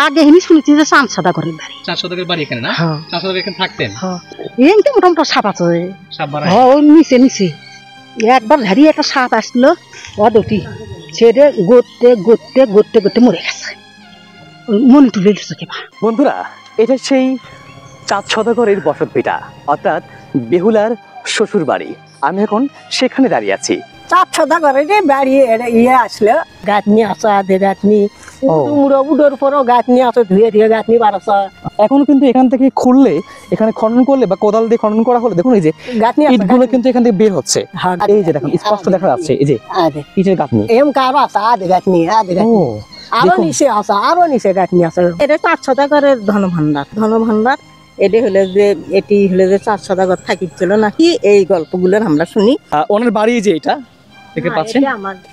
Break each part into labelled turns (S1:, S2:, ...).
S1: আগে হিনি শুনেছি যে চাঁদ সদাগরের বাড়ি।
S2: চাঁদ সদাগরের বাড়ি এখানে না? চাঁদ সদাগর এখানে থাকতেন?
S1: এই তো মোটামুটি সাপ আছে, ওই নিচে নিচে একবার ধারিয়ে একটা সাপ আসলো অদটি ছেড়ে গড়তে গড়তে গড়তে গড়তে মরে গেছে, মনে তুলে দিচ্ছে কেবা।
S3: বন্ধুরা, এটা সেই চাঁদ সদাগরের বসত ভিটা, অর্থাৎ বেহুলার শ্বশুর বাড়ি। আমি এখন সেখানে দাঁড়িয়ে আছি।
S4: চাঁদ সদাগরের বাড়ি ইয়ে আসলো, গাঁথনি আছে, আধে গাঁথনি উড়োর পরও গাঁথনি আছে, ধুয়ে ধুয়ে গাঁথনি বাড়াচ্ছে।
S3: এখন কিন্তু এখান থেকে খুললে, এখানে খনন করলে বা কোদাল দিয়ে খনন করা হলে দেখুন এই যে গাঁথনি ইটগুলো কিন্তু এখান থেকে বের হচ্ছে। এই যে দেখুন স্পষ্ট দেখা যাচ্ছে, এই যে ইটের গাঁথনি
S4: এম কারো আছে, আধে গাঁথনি আধে গাঁথনি আরো নিচে আছে, আরো নিচে গাঁথনি আছে।
S5: এটা চাঁদ সদাগরের ধনভাণ্ডার। এটি হলে যে এটি হলে যে চাঁদ সদাগর থাকিছিল নাকি, এই গল্পগুলো আমরা শুনি।
S3: ওনার বাড়ি যে এটা দেখতে পাচ্ছেন,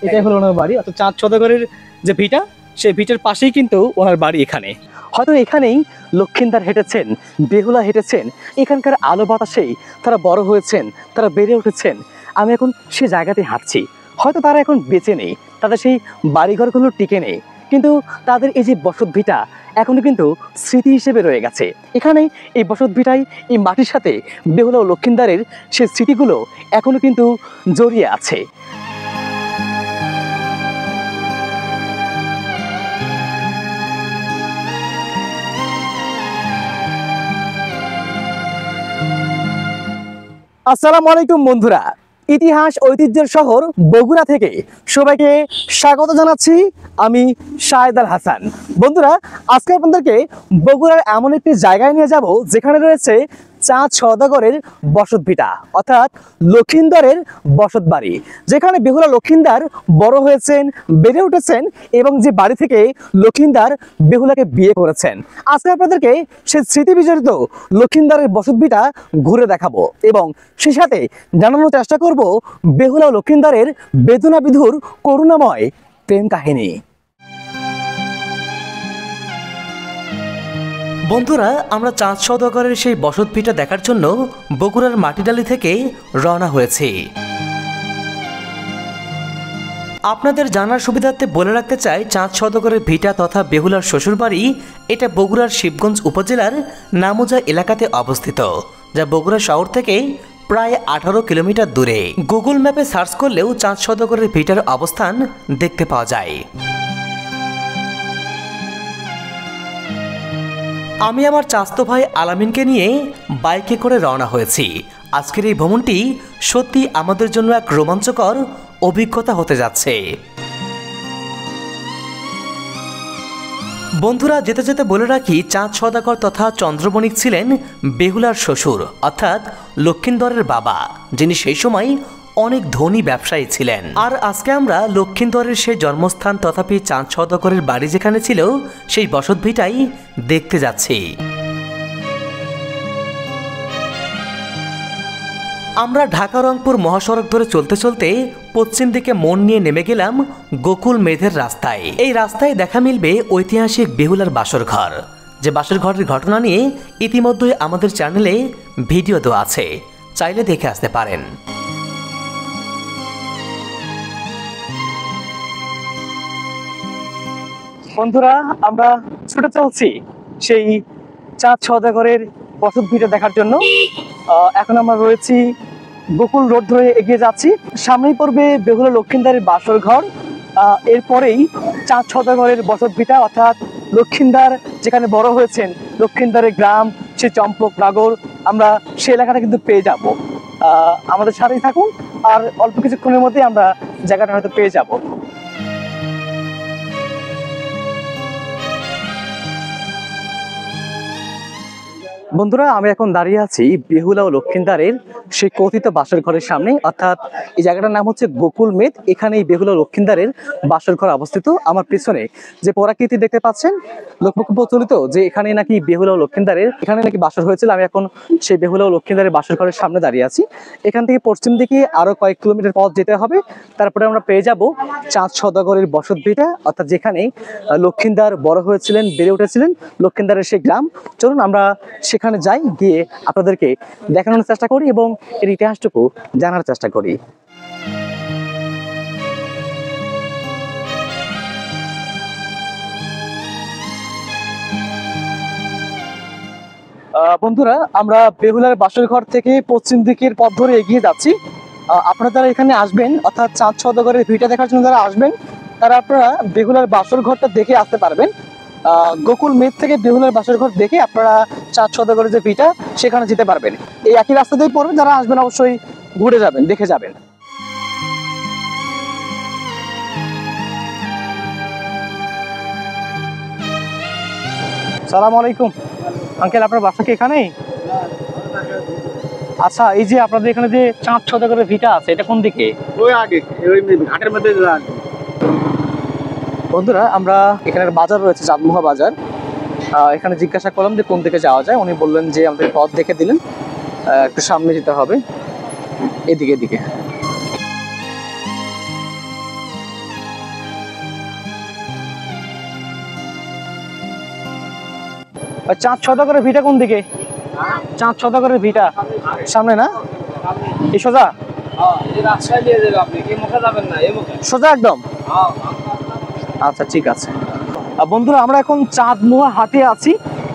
S3: এটাই হলো ওনার বাড়ি। অর্থাৎ চাঁদ সদাগরের যে ভিটা, সেই ভিটার পাশেই কিন্তু ওনার বাড়ি এখানে। হয়তো এখানেই লক্ষিন্দার হেঁটেছেন, বেহুলা হেঁটেছেন, এখানকার আলো বাতাসেই তারা বড় হয়েছেন, তারা বেড়ে উঠেছেন। আমি এখন সে জায়গাতে হাঁটছি। হয়তো তারা এখন বেঁচে নেই, তাদের সেই বাড়িঘরগুলো টিকে নেই, কিন্তু তাদের এই যে বসত ভিটা এখনো কিন্তু স্মৃতি হিসেবে রয়ে গেছে। এখানেই এই বসত ভিটায় এই মাটির সাথে বেহুলা ও লক্ষিন্দারের সেই স্মৃতিগুলো এখনো কিন্তু জড়িয়ে আছে। আসসালামু আলাইকুম বন্ধুরা, ইতিহাস ঐতিহ্যের শহর বগুড়া থেকে সবাইকে স্বাগত জানাচ্ছি। আমি শাহেদ আল হাসান। বন্ধুরা, আজকে আপনাদেরকে বগুড়ার এমন একটি জায়গায় নিয়ে যাব যেখানে রয়েছে চাঁদ সদাগরের বসত ভিটা, অর্থাৎ লক্ষিন্দারের বসত বাড়ি, যেখানে বেহুলা লক্ষিন্দার বড় হয়েছেন, বেড়ে উঠেছেন এবং যে বাড়ি থেকে লক্ষিন্দার বেহুলাকে বিয়ে করেছেন। আজকে আপনাদেরকে সেই স্মৃতি বিজড়িত লক্ষিন্দারের বসত ভিটা ঘুরে দেখাবো এবং সেই সাথে জানানোর চেষ্টা করব বেহুলা ও লক্ষিন্দারের বেদনা বিধুর করুণাময় প্রেম কাহিনী। বন্ধুরা, আমরা চাঁদ সদাগরের সেই বসত ভিটা দেখার জন্য বগুড়ার মাটিডালি থেকে রওনা হয়েছি। আপনাদের জানার সুবিধার্থে বলে রাখতে চাই, চাঁদ সদাগরের ভিটা তথা বেহুলার শ্বশুরবাড়ি এটা বগুড়ার শিবগঞ্জ উপজেলার নামুজা এলাকাতে অবস্থিত, যা বগুড়া শহর থেকে প্রায় 18 কিলোমিটার দূরে। গুগল ম্যাপে সার্চ করলেও চাঁদ সদাগরের ভিটার অবস্থান দেখতে পাওয়া যায়। আমি আমার চাচতো ভাই আলামিনকে নিয়ে বাইকে করে রওনা হয়েছি। আজকের এই ভ্রমণটি সত্যি আমাদের জন্য এক রোমাঞ্চকর অভিজ্ঞতা হতে যাচ্ছে। বন্ধুরা, যেতে যেতে বলে রাখি, চাঁদ সদাগর তথা চন্দ্রবণিক ছিলেন বেহুলার শ্বশুর, অর্থাৎ লক্ষিন্দরের বাবা, যিনি সেই সময় অনেক ধনী ব্যবসায়ী ছিলেন। আর আজকে আমরা লক্ষিন্দরের সেই জন্মস্থান তথাপি চাঁদ সদাগরের বাড়ি যেখানে ছিল সেই বসত ভিটাই দেখতে যাচ্ছি। আমরা ঢাকা রংপুর মহাসড়ক ধরে চলতে চলতে পশ্চিম দিকে মন নিয়ে নেমে গেলাম গোকুল মেধের রাস্তায়। এই রাস্তায় দেখা মিলবে ঐতিহাসিক বেহুলার বাসর ঘর, যে বাসর ঘরের ঘটনা নিয়ে ইতিমধ্যে আমাদের চ্যানেলে ভিডিও দেওয়া আছে, চাইলে দেখে আসতে পারেন। বন্ধুরা, আমরা ছুটে চলছি সেই চাঁদ সদাগরের বসত ভিটা দেখার জন্য। এখন আমরা রয়েছি গোকুল রোড ধরে এগিয়ে যাচ্ছি। সামনেই পড়বে বেহুলা লক্ষিন্দারের বাসর ঘর, এরপরেই চাঁদ সদাগরের বসত ভিটা, অর্থাৎ লক্ষিন্দার যেখানে বড় হয়েছেন, লক্ষিন্দারের গ্রাম, সে চম্পক নগর, আমরা সে এলাকাটা কিন্তু পেয়ে যাব। আমাদের সাথেই থাকুন, আর অল্প কিছুক্ষণের মধ্যে আমরা জায়গাটা হয়তো পেয়ে যাব। বন্ধুরা, আমি এখন দাঁড়িয়ে আছি বেহুলা ও লক্ষিন্দারের সেই কথিত বাসর ঘরের সামনে, অর্থাৎ এই জায়গাটার নাম হচ্ছে গোকুল মেদ। এখানেই বেহুলা ও লক্ষিন্দারের বাসর ঘর অবস্থিত। আমার পিছনে যে পরাকৃতি দেখতে পাচ্ছেন, লোকমুখে প্রচলিত যে এখানে নাকি বেহুলা ও লক্ষিন্দারের এখানে নাকি বাসর হয়েছিল। আমি এখন সেই বেহুলা ও লক্ষিন্দারের বাসর ঘরের সামনে দাঁড়িয়ে আছি। এখান থেকে পশ্চিম দিকে আরো কয়েক কিলোমিটার পথ যেতে হবে, তারপরে আমরা পেয়ে যাব চাঁদ সদাগরের বসত ভিটা, অর্থাৎ যেখানে লক্ষিন্দার বড় হয়েছিলেন, বেড়ে উঠেছিলেন, লক্ষিন্দারের সেই গ্রাম। চলুন আমরা সেখানে যাই, গিয়ে আপনাদেরকে দেখানোর চেষ্টা করি এবং এর ইতিহাসটুকু জানার চেষ্টা করি। বন্ধুরা আমরা বেহুলার বাসর ঘর থেকে পশ্চিম দিকের পথ ধরে এগিয়ে যাচ্ছি। আপনারা যারা এখানে আসবেন অর্থাৎ চাঁদ সওদাগরের ভিটা দেখার জন্য যারা আসবেন তারা আপনারা বেহুলার বাসর ঘরটা দেখে আসতে পারবেন। গোকুল মেদ থেকে বেহুলার বাসর ঘর দেখে আপনারা চাঁদ সওদাগরের যে ভিটা সেখানে যেতে পারবেন। এই একই রাস্তা দিয়ে পড়বেন, যারা আসবেন অবশ্যই ঘুরে যাবেন, দেখে যাবেন। সালাম আলাইকুম আঙ্কেল, আপনার বাসা কি এখানেই? আচ্ছা, এই যে আপনাদের এখানে যে চাঁদ সওদাগরের ভিটা আছে এটা কোন দিকে?
S2: ওই আগে ওই ঘাটের মধ্যে।
S3: বন্ধুরা আমরা এখানের বাজার রয়েছে চাঁদমোহা বাজার, এখানে জিজ্ঞাসা করলাম যে কোন দিকে যাওয়া যায়। উনি বললেন যে আমাদের পথ দেখে দিলেন, একটু সামনে যেতে হবে, এদিকে এদিকে। চাঁদ সওদাগরের ভিটা কোন দিকে? চাঁদ সওদাগরের ভিটা সামনে না? এই সোজা সোজা একদম? আচ্ছা ঠিক আছে। বন্ধুরা আমরা এখন চাঁদমোহা হাটে আছি।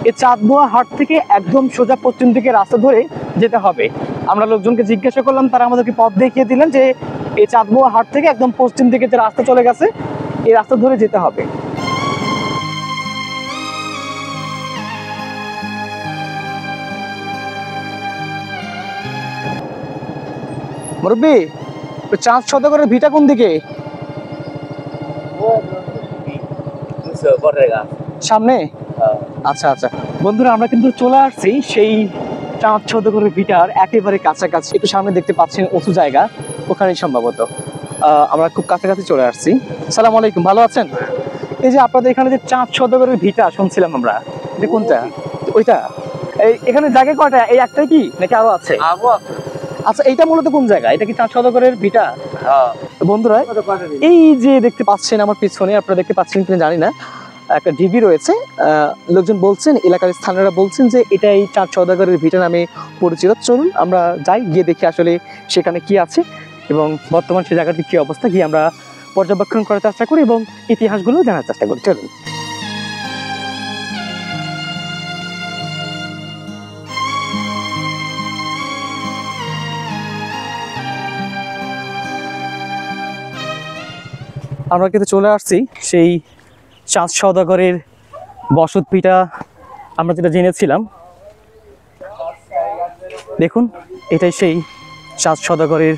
S3: এই চাঁদমোহা হাট থেকে একদম সোজা পশ্চিম দিকে রাস্তা ধরে যেতে হবে। আমরা লোকজনকে জিজ্ঞাসা করলাম, তারা আমাদেরকে পথ দেখিয়ে দিলেন যে এই চাঁদমোহা হাট থেকে একদম পশ্চিম দিকে যে রাস্তা চলে গেছে এই রাস্তা ধরে যেতে হবে। মুরব্বি, চাঁদ সওদাগরের ভিটা কোন দিকে? সামনে? আচ্ছা আচ্ছা বন্ধুরা আমরা কিন্তু চলে আসছি সেই চাঁদ সওদাগরের ভিটার একেবারে কাছাকাছি। একটু সামনে দেখতে পাচ্ছেন উঁচু জায়গা, ওখানেই সম্ভবত। আমরা খুব কাছাকাছি চলে আসছি। সালাম আলাইকুম, ভালো আছেন? এই যে আপনাদের এখানে যে চাঁদ সওদাগরের ভিটা শুনছিলাম আমরা, এটা কোনটা? ওইটা? এখানে জায়গা কয়টা? এই একটাই কি নাকি আরো আছে? আচ্ছা, এইটা মূলত কোন জায়গা? এটা কি চাঁদ সওদাগরের ভিটা? বন্ধুরা এই যে দেখতে পাচ্ছেন আমার পিছনে, আপনারা দেখতে পাচ্ছেন কিনা জানি না, একটা ডিবি রয়েছে। লোকজন বলছেন, এলাকার স্থানীয়রা বলছেন যে এটা এই চাঁদ সওদাগরের ভিটা নামে পরিচিত। চলুন আমরা যাই, গিয়ে দেখি আসলে সেখানে কি আছে এবং বর্তমান সে জায়গাটির কি অবস্থা, গিয়ে আমরা পর্যবেক্ষণ করার চেষ্টা করি এবং ইতিহাসগুলো জানার চেষ্টা করি। চলুন। আমরা কিন্তু চলে আসছি সেই চাঁদ সওদাগরের বসত ভিটা। আমরা যেটা জেনেছিলাম, দেখুন এটাই সেই চাঁদ সওদাগরের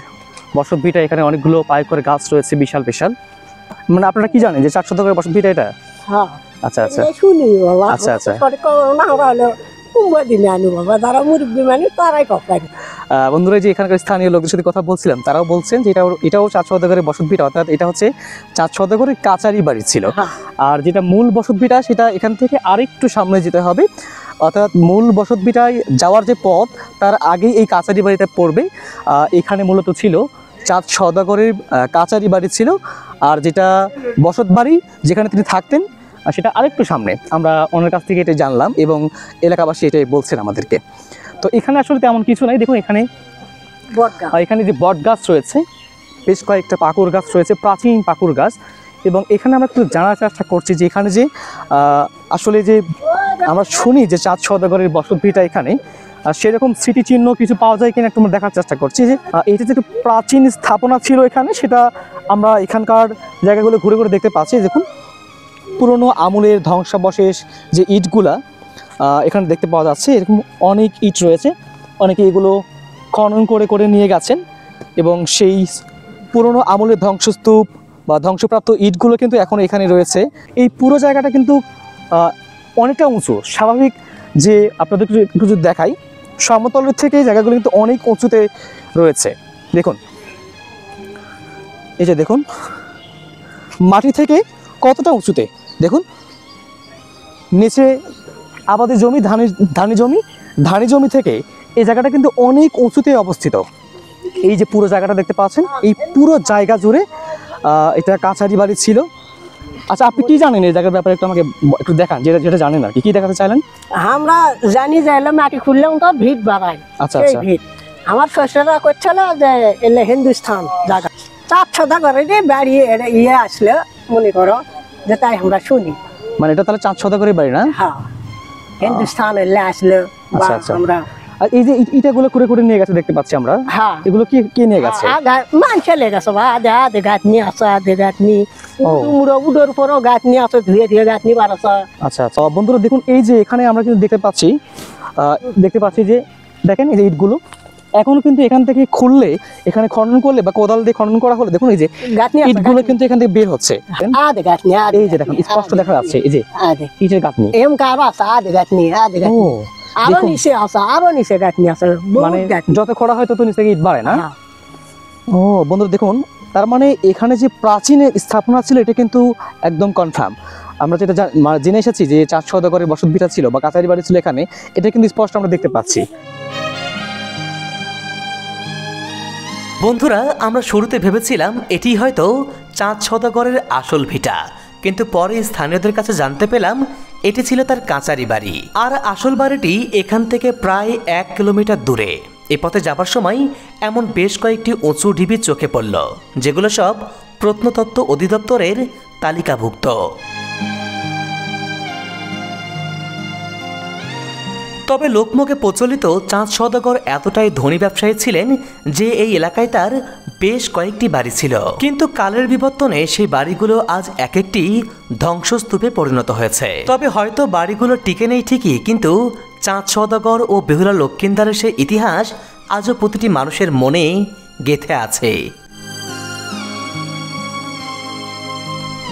S3: বসত ভিটা। এখানে অনেকগুলো পায়ে করে গাছ রয়েছে, বিশাল বিশাল। মানে আপনারা কি জানেন যে চাঁদ সওদাগরের বসত ভিটা এটা? আচ্ছা আচ্ছা
S4: শুনি বাবা।
S3: আচ্ছা আচ্ছা বন্ধুরা, যে এখানকার স্থানীয় লোকদের সাথে কথা বলছিলাম, তারাও বলছেন যে এটাও চাঁদ সওদাগরের বসত ভিটা, অর্থাৎ এটা হচ্ছে চাঁদ সওদাগরের কাচারি বাড়ি ছিল। আর যেটা মূল বসত ভিটা সেটা এখান থেকে আরেকটু সামনে যেতে হবে, অর্থাৎ মূল বসত ভিটায় যাওয়ার যে পথ তার আগেই এই কাচারি বাড়িটা পড়বে। এখানে মূলত ছিল চাঁদ সওদাগরের কাচারি বাড়ি ছিল, আর যেটা বসত বাড়ি যেখানে তিনি থাকতেন সেটা আরেকটু সামনে। আমরা ওনার কাছ থেকে এটাই জানলাম এবং এলাকাবাসী এটাই বলছেন আমাদেরকে। তো এখানে আসলে তেমন কিছু নাই। দেখুন এখানে এখানে যে বট গাছ রয়েছে, বেশ কয়েকটা পাকুড় গাছ রয়েছে, প্রাচীন পাকুড় গাছ। এবং এখানে আমরা একটু জানার চেষ্টা করছি যে এখানে যে আসলে যে আমরা শুনি যে চাঁদ সওদাগরের বসত ভিটা এখানে, সেরকম স্মৃতিচিহ্ন কিছু পাওয়া যায় কিনা একটু আমরা দেখার চেষ্টা করছি। যে এটা যে একটু প্রাচীন স্থাপনা ছিল এখানে, সেটা আমরা এখানকার জায়গাগুলো ঘুরে ঘুরে দেখতে পাচ্ছি। দেখুন পুরনো আমলের ধ্বংসাবশেষ যে ইটগুলা এখানে দেখতে পাওয়া যাচ্ছে, এরকম অনেক ইট রয়েছে। অনেকে এগুলো খনন করে করে নিয়ে গেছেন এবং সেই পুরনো আমলের ধ্বংসস্তূপ বা ধ্বংসপ্রাপ্ত ইটগুলো কিন্তু এখন এখানে রয়েছে। এই পুরো জায়গাটা কিন্তু অনেকটা উঁচু। স্বাভাবিক যে আপনাদের একটু যদি দেখাই, সমতলের থেকে জায়গাগুলো কিন্তু অনেক উঁচুতে রয়েছে। দেখুন এই যে দেখুন মাটি থেকে কতটা উঁচুতে, দেখুন নিচে আবাদি জমি, ধানি জমি থেকে এই জায়গাটা কিন্তু অনেক উঁচুতে অবস্থিত। এই যে পুরো জায়গাটা দেখতে পাচ্ছেন, এই পুরো জায়গা জুড়ে এটা কাছারি বাড়ি ছিল। আচ্ছা আপনি কি জানেন এই জায়গার ব্যাপারে? একটু আমাকে একটু দেখান, যেটা যেটা জানেন আর কি দেখাতে চাইলেন।
S4: আমরা জানি যে মাটি খুললেও তো ভিড় বাড়ায়।
S3: আচ্ছা আচ্ছা,
S4: আমার শ্বশুররা করছিল যে এলে হিন্দুস্থান জায়গা চাঁদ সওদাগরের বাড়ি ইয়ে আসলে মনে করো যে তাই আমরা শুনি।
S3: মানে এটা তাহলে চাঁদ সওদাগরের বাড়ি না?
S4: হ্যাঁ, হিন্দুস্থান এলে আসলে
S3: আচ্ছা আচ্ছা।
S4: আমরা
S3: আর এই যে ইটাগুলো করে করে নিয়ে গেছে দেখতে পাচ্ছি আমরা,
S4: হ্যাঁ
S3: এগুলো কি কে নিয়ে গেছে?
S4: মানুষে লেগেছে বা আধে আধে গাঁথনি আছে, আধে গাঁথনি
S3: ও।
S4: মুড়ো উডোর পরও গাঁথনি আছে, ধুয়ে ধুয়ে গাঁথনি বাড়াছে।
S3: আচ্ছা আচ্ছা। বন্ধুরা দেখুন, এই যে এখানে আমরা কিন্তু দেখতে পাচ্ছি যে দেখেন এই যে ইটগুলো এখনো কিন্তু এখান থেকে খুললে, এখানে খনন করলে বা কোদাল দিয়ে খনন করা হলে দেখুন এই যে
S4: গাঁথনি
S3: ইটগুলো কিন্তু এখান থেকে বের হচ্ছে।
S4: আধে গাঁথনি,
S3: এই যে দেখুন স্পষ্ট দেখা যাচ্ছে এই যে
S4: আধে
S3: ইটের গাঁথনি।
S4: এম কারো আছে, আধে গাঁথনি, আধে
S3: ও,
S4: গাঁথনি আরো
S3: দেখুন।
S4: নিচে আছে, আরো নিচে গাঁথনি আছে,
S3: মানে যত খোঁড়া হয় তত নিচ থেকে ইট বাড়ে না?
S4: হ্যাঁ।
S3: ও বন্ধুরা দেখুন, তার মানে এখানে যে প্রাচীন স্থাপনা ছিল এটা কিন্তু একদম কনফার্ম। আমরা যেটা জেনে এসেছি যে 4 সওদাগরের বসতভিটা ছিল বা কাছারি বাড়ি ছিল এখানে, এটা কিন্তু স্পষ্ট আমরা দেখতে পাচ্ছি।
S6: বন্ধুরা, আমরা শুরুতে ভেবেছিলাম এটি হয়তো 4 সওদাগরের আসল ভিটা, কিন্তু পরে স্থানীয়দের কাছে জানতে পেলাম এটি ছিল তার কাচারি বাড়ি। আর আসল বাড়িটি এখান থেকে প্রায় 1 কিলোমিটার দূরে। এ পথে যাবার সময় এমন বেশ কয়েকটি উঁচু ঢিবি চোখে পড়ল, যেগুলো সব প্রত্নতত্ত্ব অধিদপ্তরের তালিকাভুক্ত। তবে লোকমুখে প্রচলিত 4 সওদাগর এতটাই ধনী ব্যবসায়ী ছিলেন যে এই এলাকায় তার বেশ কয়েকটি বাড়ি ছিল, কিন্তু কালের বিবর্তনে সেই বাড়িগুলো আজ এক একটি ধ্বংসস্তূপে পরিণত হয়েছে। তবে হয়তো বাড়িগুলো টিকে নেই ঠিকই, কিন্তু 4 সওদাগর ও বেহুলা লক্ষ্মীন্দারের সেই ইতিহাস আজও প্রতিটি মানুষের মনে গেঁথে আছে।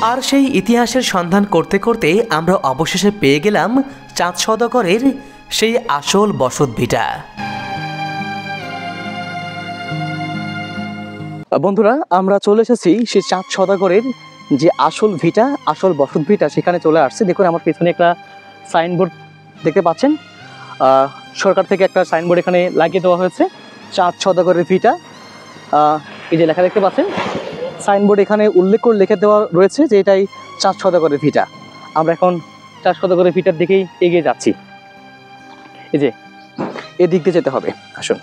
S6: আর সেই ইতিহাসের সন্ধান করতে করতে আমরা অবশেষে পেয়ে গেলাম 4 সওদাগরের সেই আসল বসতভিটা।
S3: বন্ধুরা, আমরা চলে এসেছি সেই 4 সওদাগরের যে আসল ভিটা, আসল বসতভিটা, সেখানে চলে আসছে। দেখুন আমার পেছনে একটা সাইনবোর্ড দেখতে পাচ্ছেন, সরকার থেকে একটা সাইনবোর্ড এখানে লাগিয়ে দেওয়া হয়েছে, 4 সওদাগরের ভিটা। এই যে লেখা দেখতে পাচ্ছেন, সাইনবোর্ড এখানে উল্লেখ করে লিখে দেওয়া রয়েছে যে এটাই 4 সওদাগরের ভিটা। আমরা এখন 4 সওদাগরের ভিটার দিকেই এগিয়ে যাচ্ছি। এই যে এদিক দিয়ে যেতে হবে, আসুন।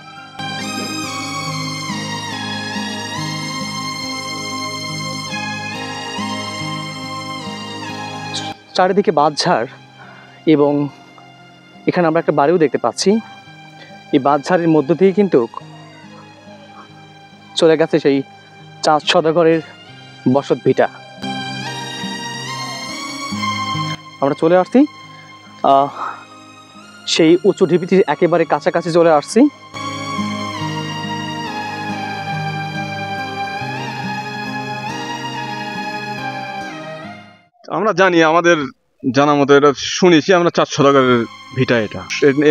S3: চারিদিকে বাঁশঝাড় এবং এখানে আমরা একটা বাড়িও দেখতে পাচ্ছি। এই বাঁশঝাড়ের মধ্য দিয়ে কিন্তু চলে গেছে সেই 4 সওদাগরের বসতভিটা। আমরা চলে আসছি সেই উঁচু ঢিবিটির একেবারে কাছাকাছি চলে আসছি।
S2: আমরা জানি, আমাদের জানা মতো এটা শুনেছি আমরা 4 সওদাগরের ভিটা। এটা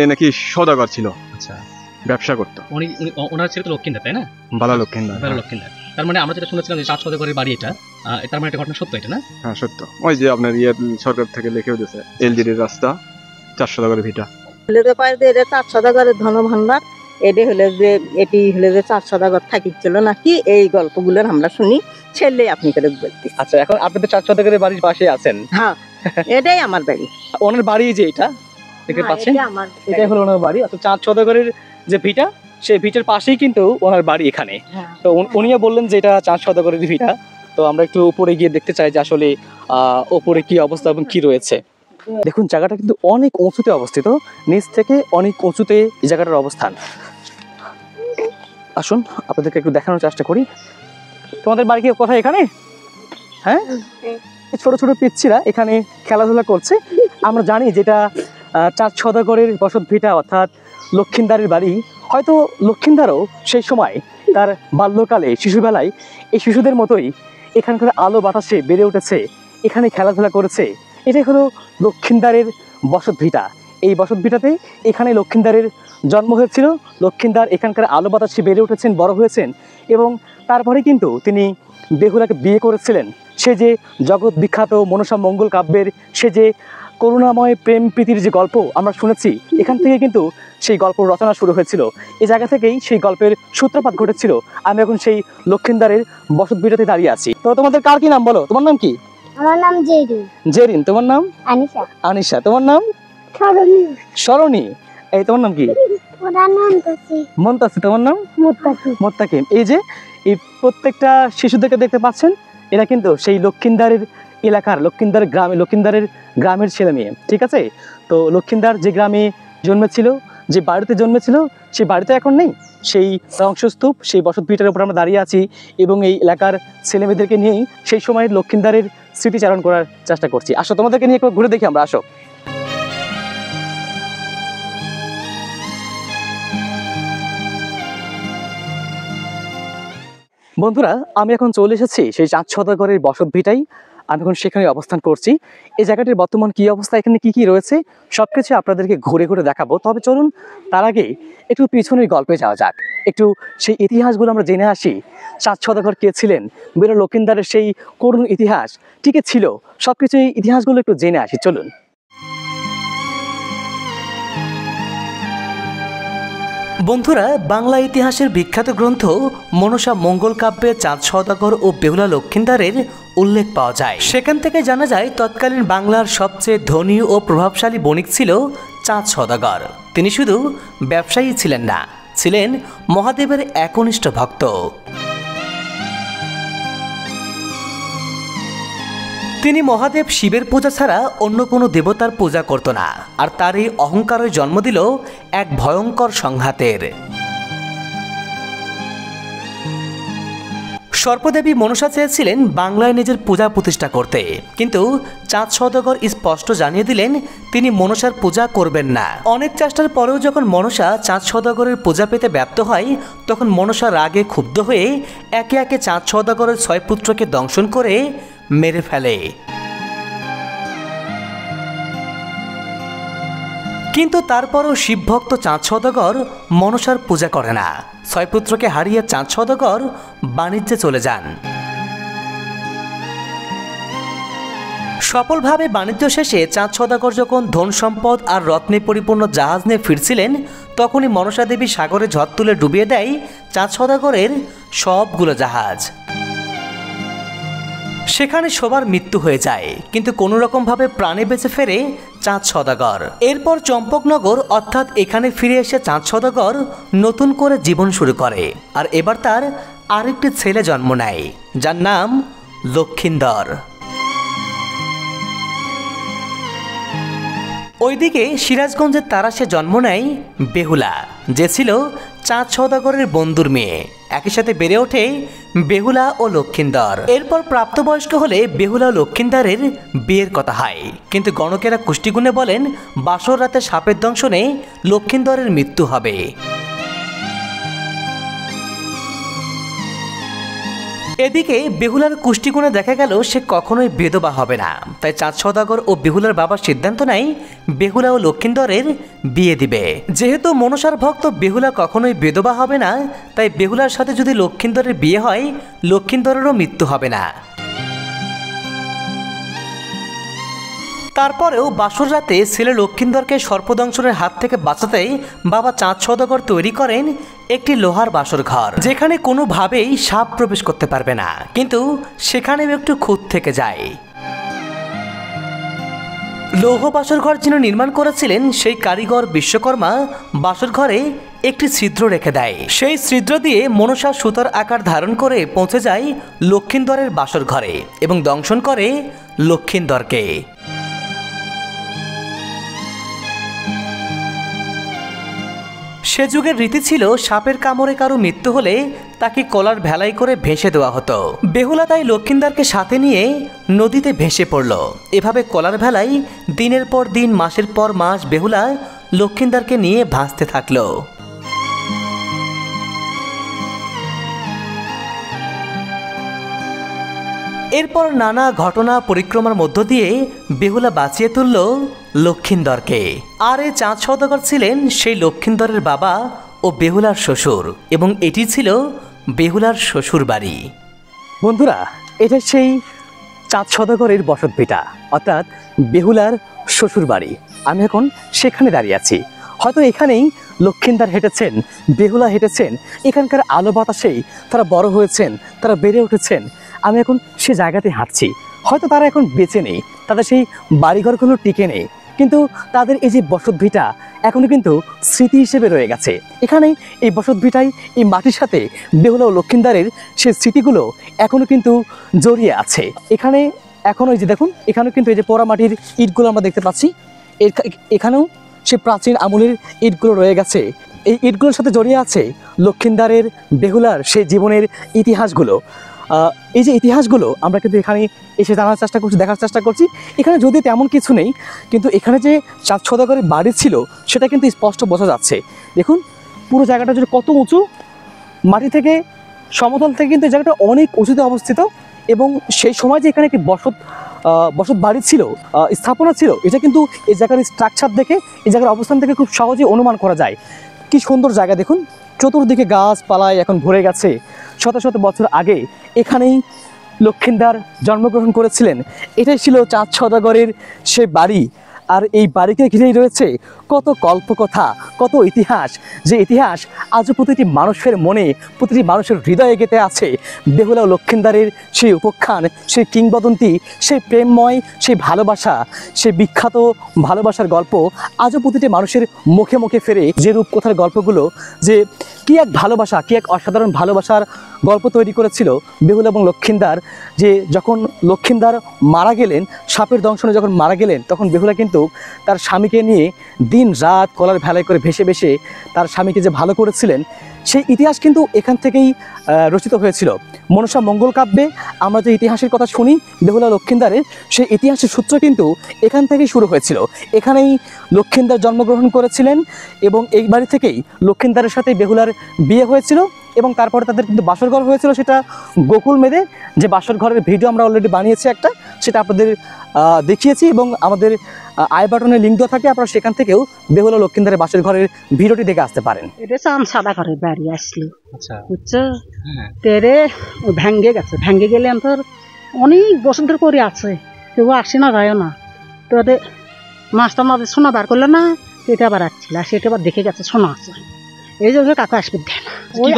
S2: এ নাকি সওদাগর ছিল,
S7: আচ্ছা,
S2: ব্যবসা করতো।
S7: ওনার ছিল তো লক্ষ্মীন্দর, তাই না?
S2: বালা লক্ষ্মীন্দর।
S7: বালা লক্ষ্মীন্দর। তার মানে আমরা যেটা শুনেছিলাম যে 4 সওদাগরের বাড়ি এটা, তার মানে এটা ঘটনা সত্য, এটা না?
S2: হ্যাঁ সত্য। ওই যে আপনার সরকার থেকে লিখেও দিয়েছে, এলজিডির রাস্তা 4 সওদাগরের ভিটা।
S5: এটা 4 সওদাগরের ধন ভান্ডার। এটি হলে যে 4 সওদাগর থাকিছিল নাকি, এই গল্পগুলো আমরা শুনি, ছেলে আপনি করে বলতে।
S3: আচ্ছা, এখন আপনি তো 4 সওদাগরের বাড়ির পাশে আছেন।
S5: হ্যাঁ, এটাই আমার বাড়ি।
S3: ওনার বাড়ি যে এটা দেখতে পাচ্ছেন, এটাই হলো ওনার বাড়ি। অর্থাৎ 4 সওদাগরের যে ভিটা, সেই ভিটার পাশেই কিন্তু ওনার বাড়ি এখানে। তো উনিও বললেন যে এটা 4 সওদাগরের ভিটা। তো আমরা একটু উপরে গিয়ে দেখতে চাই যে আসলে উপরে কি অবস্থা এবং কি রয়েছে। দেখুন জায়গাটা কিন্তু অনেক উঁচুতে অবস্থিত, নিচ থেকে অনেক উঁচুতে এই জায়গাটার অবস্থান। আসুন আপনাদেরকে একটু দেখানোর চেষ্টা করি। তোমাদের বাড়ি কি কোথায়? এখানে? হ্যাঁ, ছোট ছোট পিচ্ছিরা এখানে খেলাধুলা করছে। আমরা জানি যেটা 4 সওদাগরের বসতভিটা, অর্থাৎ লক্ষ্মীন্দারের বাড়ি। হয়তো লক্ষ্মীন্দারও সেই সময় তার বাল্যকালে, শিশুবেলায় এই শিশুদের মতোই এখানকার আলো বাতাসে বেড়ে উঠেছে, এখানে খেলাধুলা করেছে। এটাই হলো লক্ষ্মীন্দারের বসতভিটা। এই বসতভিটাতে এখানে লক্ষ্মীন্দারের জন্ম হয়েছিল। লক্ষ্মীন্দার এখানকার আলো বাতাসে বেড়ে উঠেছেন, বড় হয়েছেন এবং তারপরে কিন্তু তিনি বেহুলাকে বিয়ে করেছিলেন। সে যে জগৎ বিখ্যাত মনসা মঙ্গল কাব্যের সে যে করুণাময় প্রেম প্রীতির যে গল্প আমরা শুনেছি, এখান থেকে কিন্তু সেই গল্প রচনা শুরু হয়েছিল। এই জায়গা থেকেই সেই গল্পের সূত্রপাত ঘটেছিল। আমি এখন সেই লক্ষ্মীন্দারের বসতভিটাতে দাঁড়িয়ে আছি। তো তোমাদের কার কি নাম বলো? তোমার নাম কি?
S8: আমার নাম জেরিন।
S3: জেরিন। তোমার নাম?
S8: আনিশা।
S3: আনিশা। তোমার নাম?
S8: সরণী।
S3: সরণী। এই তোমার নাম কি? মন্তাসি। তোমার নাম? মোত্তাকিম। এই যে এই প্রত্যেকটা শিশুদেরকে দেখতে পাচ্ছেন, এরা কিন্তু সেই লক্ষ্মীন্দারের এলাকার, লক্ষ্মীন্দার গ্রামের ছেলে মেয়ে। ঠিক আছে, তো লক্ষ্মীন্দার যে গ্রামে জন্মেছিল যে বাড়িতে জন্মেছিল সেই বাড়িতে এখন নেই। সেই ধ্বংসস্তূপ, সেই বসতভিটার উপর আমরা দাঁড়িয়ে আছি এবং এই এলাকার ছেলেমেয়েদেরকে নিয়েই সেই সময়ের লক্ষিন্দারের স্মৃতিচারণ করার চেষ্টা করছি। আসো তোমাদেরকে নিয়ে একবার ঘুরে দেখি আমরা, আসো। বন্ধুরা, আমি এখন চলে এসেছি সেই 4 সওদাগরের বসতভিটাই। আমি এখন সেখানে অবস্থান করছি। এই জায়গাটির বর্তমান কী অবস্থা, এখানে কি কি রয়েছে সবকিছু আপনাদেরকে ঘুরে ঘুরে দেখাবো। তবে চলুন তার আগে একটু পিছনের গল্পে যাওয়া যাক, একটু সেই ইতিহাসগুলো আমরা জেনে আসি। 4 সওদাগর কে ছিলেন, বীর লক্ষিন্দারের সেই করুণ ইতিহাস ঠিক ছিল, সবকিছু এই ইতিহাসগুলো একটু জেনে আসি, চলুন।
S6: বন্ধুরা, বাংলা ইতিহাসের বিখ্যাত গ্রন্থ মনসা মঙ্গল কাব্যে 4 সওদাগর ও বেহুলা লক্ষিন্দারের উল্লেখ পাওয়া যায়। সেখান থেকে জানা যায় তৎকালীন বাংলার সবচেয়ে ধনী ও প্রভাবশালী বণিক ছিল 4 সওদাগর। তিনি শুধু ব্যবসায়ী ছিলেন না, ছিলেন মহাদেবের একনিষ্ঠ ভক্ত। তিনি মহাদেব শিবের পূজা ছাড়া অন্য কোনো দেবতার পূজা করত না, আর তার এই অহংকারই জন্ম দিল এক ভয়ঙ্কর সংঘাতের। সর্পদেবী মনসা চেয়েছিলেন বাংলায় নিজের পূজা প্রতিষ্ঠা করতে, কিন্তু 4 সওদাগর স্পষ্ট জানিয়ে দিলেন তিনি মনসার পূজা করবেন না। অনেক চেষ্টার পরেও যখন মনসা 4 সওদাগরের পূজা পেতে ব্যর্থ হয়, তখন মনসা রাগে ক্ষুব্ধ হয়ে একে একে 4 সওদাগরের 6 পুত্রকে দংশন করে মেরে ফেলে। কিন্তু তারপরও শিবভক্ত 4 সওদাগর মনসার পূজা করে না। 6 পুত্রকে হারিয়ে 4 সওদাগর বাণিজ্যে চলে যান। সফলভাবে বাণিজ্য শেষে 4 সওদাগর যখন ধন সম্পদ আর রত্নে পরিপূর্ণ জাহাজ নিয়ে ফিরছিলেন, তখনই মনসা দেবী সাগরে ঝড় তুলে ডুবিয়ে দেয় 4 সওদাগরের সবগুলো জাহাজ। সেখানে সবার মৃত্যু হয়ে যায়, কিন্তু কোনো রকমভাবে প্রাণে বেঁচে ফেরে 4 সওদাগর। এরপর চম্পকনগর অর্থাৎ এখানে ফিরে এসে 4 সওদাগর নতুন করে জীবন শুরু করে, আর এবার তার আরেকটি ছেলে জন্ম নেয়, যার নাম লক্ষিন্দর। ওইদিকে সিরাজগঞ্জের তারাশে জন্ম নেয় বেহুলা, যে ছিল 4 সওদাগরের বন্ধুর মেয়ে। একই সাথে বেড়ে ওঠে বেহুলা ও লক্ষিন্দর। এরপর প্রাপ্তবয়স্ক হলে বেহুলা ও লক্ষিন্দরের বিয়ের কথা হয়, কিন্তু গণকেরা কুষ্টিগুণে বলেন বাসর রাতে সাপের দংশনে লক্ষিন্দরের মৃত্যু হবে। এদিকে বেহুলার কুষ্টিগুণে দেখা গেল সে কখনোই বিধবা হবে না, তাই 4 সওদাগর ও বেহুলার বাবা সিদ্ধান্ত নেয় বেহুলা ও লক্ষিন্দরের বিয়ে দিবে। যেহেতু মনসার ভক্ত বেহুলা কখনোই বিধবা হবে না, তাই বেহুলার সাথে যদি লক্ষিন্দরের বিয়ে হয়, লক্ষিন্দরেরও মৃত্যু হবে না। তারপরেও বাসর রাতে ছেলে লক্ষিন্দরকে সর্পদংশনের হাত থেকে বাঁচাতে বাবা 4 সওদাগর তৈরি করেন একটি লোহার বাসর ঘর, যেখানে কোনোভাবেই সাপ প্রবেশ করতে পারবে না, কিন্তু সেখানেও একটু খুঁত থেকে যায়। লৌহ বাসর ঘর যিনি নির্মাণ করেছিলেন সেই কারিগর বিশ্বকর্মা বাসর ঘরে একটি ছিদ্র রেখে দেয়। সেই ছিদ্র দিয়ে মনসা সুতার আকার ধারণ করে পৌঁছে যায় লক্ষিন্দরের বাসর ঘরে এবং দংশন করে লক্ষিন্দরকে। সে যুগের রীতি ছিল সাপের কামড়ে কারো মৃত্যু হলে তাকে কলার ভেলাই করে ভেসে দেওয়া হতো। বেহুলা তাই লক্ষিন্দরকে সাথে নিয়ে নদীতে ভেসে পড়ল। এভাবে কলার ভেলাই দিনের পর দিন, মাসের পর মাস বেহুলা লক্ষিন্দরকে নিয়ে ভাসতে থাকলো। এরপর নানা ঘটনা পরিক্রমার মধ্য দিয়ে বেহুলা বাঁচিয়ে তুলল লক্ষিন্দরকে। আর এই 4 সওদাগর ছিলেন সেই লক্ষিন্দরের বাবা ও বেহুলার শ্বশুর, এবং এটি ছিল বেহুলার শ্বশুর বাড়ি।
S3: বন্ধুরা, এটা সেই 4 সওদাগরের বসতভিটা, অর্থাৎ বেহুলার শ্বশুর বাড়ি। আমি এখন সেখানে দাঁড়িয়ে আছি। হয়তো এখানেই লক্ষিন্দর হেঁটেছেন, বেহুলা হেঁটেছেন, এখানকার আলো বাতাসেই তারা বড় হয়েছেন, তারা বেড়ে উঠেছেন। আমি এখন সে জায়গাতে হাঁটছি। হয়তো তারা এখন বেঁচে নেই, তাদের সেই বাড়িঘরগুলো টিকে নেই, কিন্তু তাদের এই যে বসতভিটা এখনো কিন্তু স্মৃতি হিসেবে রয়ে গেছে। এখানে এই বসতভিটাই এই মাটির সাথে বেহুলা ও লক্ষিন্দরের সেই স্মৃতিগুলো এখনো কিন্তু জড়িয়ে আছে। এখানে এখনো এই যে দেখুন, এখানেও কিন্তু এই যে পোড়া মাটির ইটগুলো আমরা দেখতে পাচ্ছি, এখানেও সে প্রাচীন আমলের ইটগুলো রয়ে গেছে। এই ইটগুলোর সাথে জড়িয়ে আছে লক্ষিন্দারের, বেহুলার সেই জীবনের ইতিহাসগুলো। এই যে ইতিহাসগুলো আমরা কিন্তু এখানে এসে জানার চেষ্টা করছি, দেখার চেষ্টা করছি। এখানে যদি তেমন কিছু নেই, কিন্তু এখানে যে চাঁদ সওদাগরের বাড়ি ছিল সেটা কিন্তু স্পষ্ট বোঝা যাচ্ছে। দেখুন পুরো জায়গাটা যদি কত উঁচু, মাটি থেকে, সমতল থেকে কিন্তু এই জায়গাটা অনেক উঁচুতে অবস্থিত। এবং সেই সময় যে এখানে একটি বসত বাড়ি ছিল, স্থাপনা ছিল, এটা কিন্তু এই জায়গার স্ট্রাকচার দেখে, এই জায়গার অবস্থান থেকে খুব সহজেই অনুমান করা যায়। কি সুন্দর জায়গা দেখুন, চতুর্দিকে গাছপালায় এখন ভরে গেছে। শত শত বছর আগে এখানেই লক্ষিন্দার জন্মগ্রহণ করেছিলেন। এটাই ছিল চাঁদ সওদাগরের সে বাড়ি। আর এই বাড়িকে ঘিরেই রয়েছে কত কল্পকথা, কত ইতিহাস, যে ইতিহাস আজও প্রতিটি মানুষের মনে, প্রতিটি মানুষের হৃদয়ে গেঁথে আছে। বেহুলা ও লক্ষিন্দারের সেই উপাখ্যান, সেই কিংবদন্তি, সেই প্রেমময়, সেই ভালোবাসা, সেই বিখ্যাত ভালোবাসার গল্প আজও প্রতিটি মানুষের মুখে মুখে ফেরে। যে রূপকথার গল্পগুলো, যে কি এক ভালোবাসা, কি এক অসাধারণ ভালোবাসার গল্প তৈরি করেছিল বেহুলা এবং লক্ষিন্দার। যে যখন লক্ষিন্দার মারা গেলেন, সাপের দংশনে যখন মারা গেলেন, তখন বেহুলা কিন্তু তার স্বামীকে নিয়ে দিন রাত কলার ভেলায় করে ভেসে ভেসে তার স্বামীকে যে ভালো করেছিলেন, সেই ইতিহাস কিন্তু এখান থেকেই রচিত হয়েছিল। মনসা মঙ্গল কাব্যে আমরা যে ইতিহাসের কথা শুনি বেহুলা লক্ষিন্দারের, সেই ইতিহাসের সূত্র কিন্তু এখান থেকেই শুরু হয়েছিল। এখানেই লক্ষিন্দার জন্মগ্রহণ করেছিলেন এবং এই বাড়ি থেকেই লক্ষিন্দারের সাথে বেহুলার বিয়ে হয়েছিল। এবং তারপরে তাদের কিন্তু বাসরঘর হয়েছিল, সেটা গোকুল মেদে। যে বাসরঘরের ভিডিও আমরা অলরেডি বানিয়েছি একটা, সেটা আপনাদের দেখিয়েছি এবং আমাদের আই বাটনে লিঙ্ক দেওয়া থাকে, আপনারা সেখান থেকেও বেহুলা লক্ষিন্দারের বাসর ঘরের ভিডিওটি দেখে আসতে পারেন।
S1: এটা চাঁদ সওদাগরের বাড়ি আসলো, বুঝছো? তেরে ভেঙ্গে গেছে, ভেঙ্গে গেলে তোর অনেক বছর ধরে করে আছে, কেউ আসে না, যায় না। তো মাছটা মাঝে সোনা বার করলো না, সেটা আবার আসছিল, সেটা আবার দেখে গেছে সোনা আছে। এই জন্য কাকা আসবে দেয় না। ওই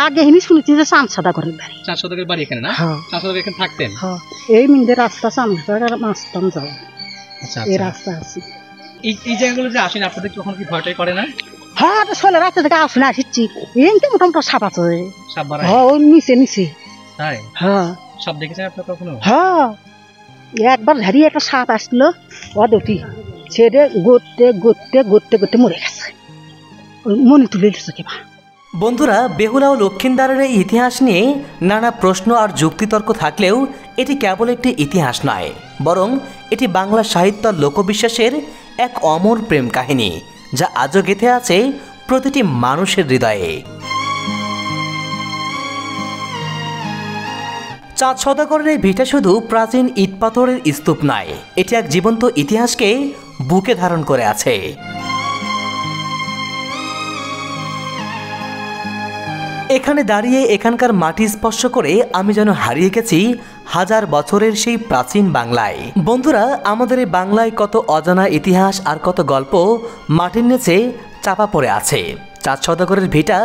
S1: আগে হিনি শুনেছি যে চাঁদ সওদাগরের বাড়ি।
S7: চাঁদ সওদাগরের বাড়ি এখানে না? চাঁদ সওদাগর এখানে থাকতেন?
S1: এই মিন্দে রাস্তা চাঁদ সওদাগর মাছটাম যাওয়া, এই রাস্তা আছে।
S7: এই জায়গাগুলো যে আসেন আপনাদের কখনো কি ভয়টাই করে না?
S1: হ্যাঁ, সোলে রাতে থেকে আসলে আসছি, এমনি মোটামুটি সাপ আছে।
S7: সাপ বাড়ায়?
S1: হ্যাঁ, ওই নিচে নিচে।
S7: তাই?
S1: হ্যাঁ।
S7: সাপ দেখেছেন আপনার কখনো?
S1: হ্যাঁ, একবার ঝাড়িয়ে একটা সাপ আসলো, ও দুটি ছেড়ে গড়তে গড়তে গড়তে গড়তে মরে গেছে। মনে তুলে দিচ্ছে কিবা।
S6: বন্ধুরা, বেহুলা ও লক্ষিন্দারের এই ইতিহাস নিয়ে নানা প্রশ্ন আর যুক্তিতর্ক থাকলেও এটি কেবল একটি ইতিহাস নয়, বরং এটি বাংলা সাহিত্য লোকবিশ্বাসের এক অমর প্রেম কাহিনী, যা আজও গেঁথে আছে প্রতিটি মানুষের হৃদয়ে। চাঁদ সওদাগরের এই ভিটা শুধু প্রাচীন ইট পাথরের স্তূপ নয়, এটি এক জীবন্ত ইতিহাসকে বুকে ধারণ করে আছে। এখানে দাঁড়িয়ে এখানকার মাটি স্পর্শ করে আমি যেন হারিয়ে গেছি হাজার বছরের সেই প্রাচীন বাংলায়। বন্ধুরা, আমাদের এই বাংলায় কত অজানা ইতিহাস আর কত গল্প মাটির নিচে চাপা পড়ে আছে। চাঁদ সওদাগরের ভিটা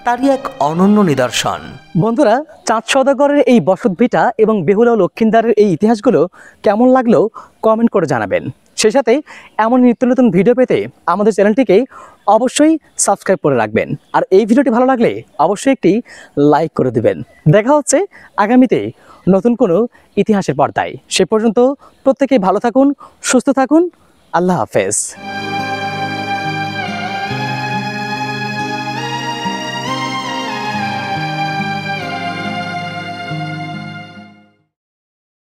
S6: তারই এক অনন্য নিদর্শন।
S3: বন্ধুরা, চাঁদ সওদাগরের এই বসত ভিটা এবং বেহুলা ও লক্ষিন্দারের এই ইতিহাসগুলো কেমন লাগলো কমেন্ট করে জানাবেন। সেই সাথে এমন নিত্য নতুন ভিডিও পেতে আমাদের চ্যানেলটিকে অবশ্যই সাবস্ক্রাইব করে রাখবেন। আর এই ভিডিওটি ভালো লাগলে অবশ্যই একটি লাইক করে দিবেন। দেখা হচ্ছে আগামীতে নতুন কোনো ইতিহাসের পর্দায়। সে পর্যন্ত প্রত্যেকেই ভালো থাকুন, সুস্থ থাকুন। আল্লাহ হাফেজ।